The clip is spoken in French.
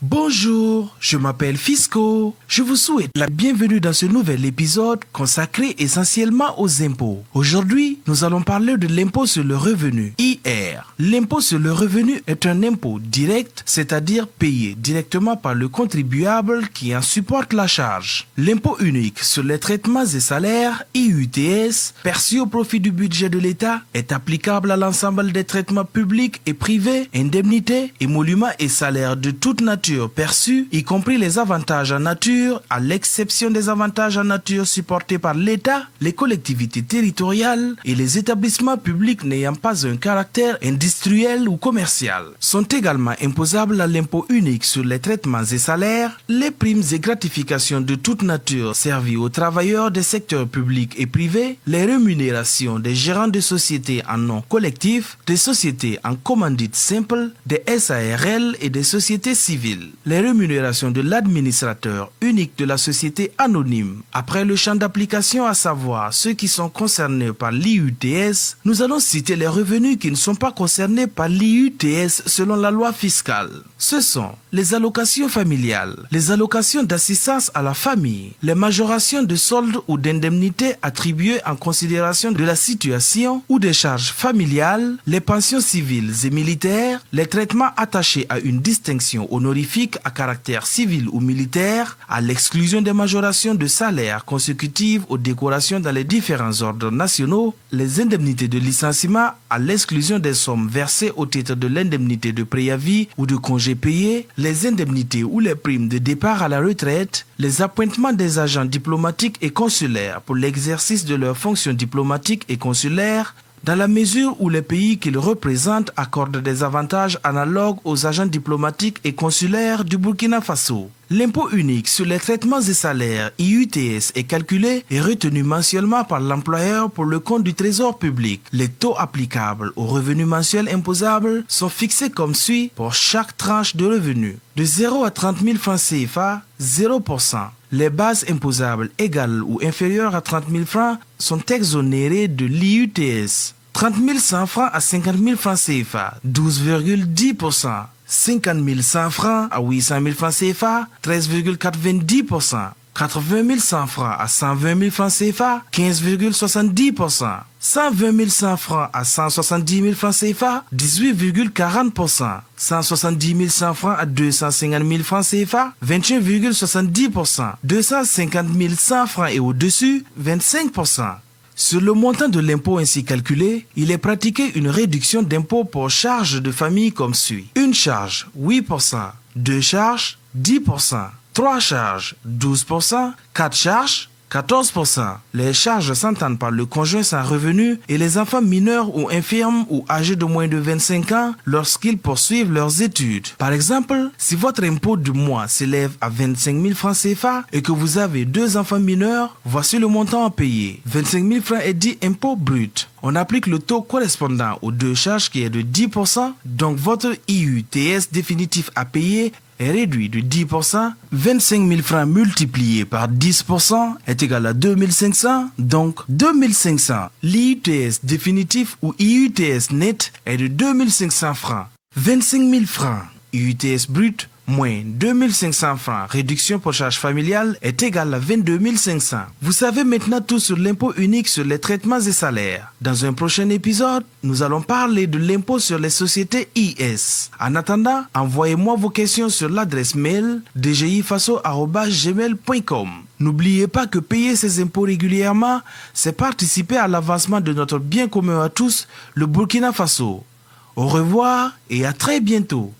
Bonjour, je m'appelle Fisco. Je vous souhaite la bienvenue dans ce nouvel épisode consacré essentiellement aux impôts. Aujourd'hui, nous allons parler de l'impôt sur le revenu, IR. L'impôt sur le revenu est un impôt direct, c'est-à-dire payé directement par le contribuable qui en supporte la charge. L'impôt unique sur les traitements et salaires, IUTS, perçu au profit du budget de l'État, est applicable à l'ensemble des traitements publics et privés, indemnités, émoluments et salaires de toute nature perçus, y compris les avantages en nature, à l'exception des avantages en nature supportés par l'État, les collectivités territoriales et les établissements publics n'ayant pas un caractère industriel ou commercial. Sont également imposables à l'impôt unique sur les traitements et salaires, les primes et gratifications de toute nature servies aux travailleurs des secteurs publics et privés, les rémunérations des gérants de sociétés en nom collectif, des sociétés en commandite simple, des SARL et des sociétés civiles. Les rémunérations de l'administrateur unique de la société anonyme. Après le champ d'application, à savoir ceux qui sont concernés par l'IUTS, nous allons citer les revenus qui ne sont pas concernés par l'IUTS selon la loi fiscale. Ce sont les allocations familiales, les allocations d'assistance à la famille, les majorations de soldes ou d'indemnités attribuées en considération de la situation ou des charges familiales, les pensions civiles et militaires, les traitements attachés à une distinction honorifique à caractère civil ou militaire, à l'exclusion des majorations de salaire consécutives aux décorations dans les différents ordres nationaux, les indemnités de licenciement, à l'exclusion des sommes versées au titre de l'indemnité de préavis ou de congé payé, les indemnités ou les primes de départ à la retraite, les appointements des agents diplomatiques et consulaires pour l'exercice de leurs fonctions diplomatiques et consulaires, dans la mesure où les pays qu'ils représentent accordent des avantages analogues aux agents diplomatiques et consulaires du Burkina Faso. L'impôt unique sur les traitements et salaires IUTS est calculé et retenu mensuellement par l'employeur pour le compte du Trésor public. Les taux applicables aux revenus mensuels imposables sont fixés comme suit pour chaque tranche de revenus. De 0 à 30 000 francs CFA, 0%. Les bases imposables égales ou inférieures à 30 000 francs sont exonérées de l'IUTS. 30 100 francs à 50 000 francs CFA, 12,10%. 50 100 francs à 800 000 francs CFA, 13,90%. 80 100 francs à 120 000 francs CFA, 15,70%. 120 100 francs à 170 000 francs CFA, 18,40%. 170 100 francs à 250 000 francs CFA, 21,70%. 250 100 francs et au-dessus, 25%. Sur le montant de l'impôt ainsi calculé, il est pratiqué une réduction d'impôt pour charges de famille comme suit. Une charge, 8%. Deux charges, 10%. 3 charges, 12%, 4 charges, 14%. Les charges s'entendent par le conjoint sans revenu et les enfants mineurs ou infirmes ou âgés de moins de 25 ans lorsqu'ils poursuivent leurs études. Par exemple, si votre impôt du mois s'élève à 25 000 francs CFA et que vous avez 2 enfants mineurs, voici le montant à payer. 25 000 francs est dit impôt brut. On applique le taux correspondant aux 2 charges qui est de 10%, donc votre IUTS définitif à payer est réduit de 10%, 25 000 francs multiplié par 10% est égal à 2500, donc 2500. L'IUTS définitif ou IUTS net est de 2500 francs. 25 000 francs IUTS brut moins 2500 francs réduction pour charge familiale est égal à 22 500. Vous savez maintenant tout sur l'impôt unique sur les traitements et salaires. Dans un prochain épisode, nous allons parler de l'impôt sur les sociétés IS. En attendant, envoyez-moi vos questions sur l'adresse mail dgifaso@gmail.com. N'oubliez pas que payer ces impôts régulièrement, c'est participer à l'avancement de notre bien commun à tous, le Burkina Faso. Au revoir et à très bientôt.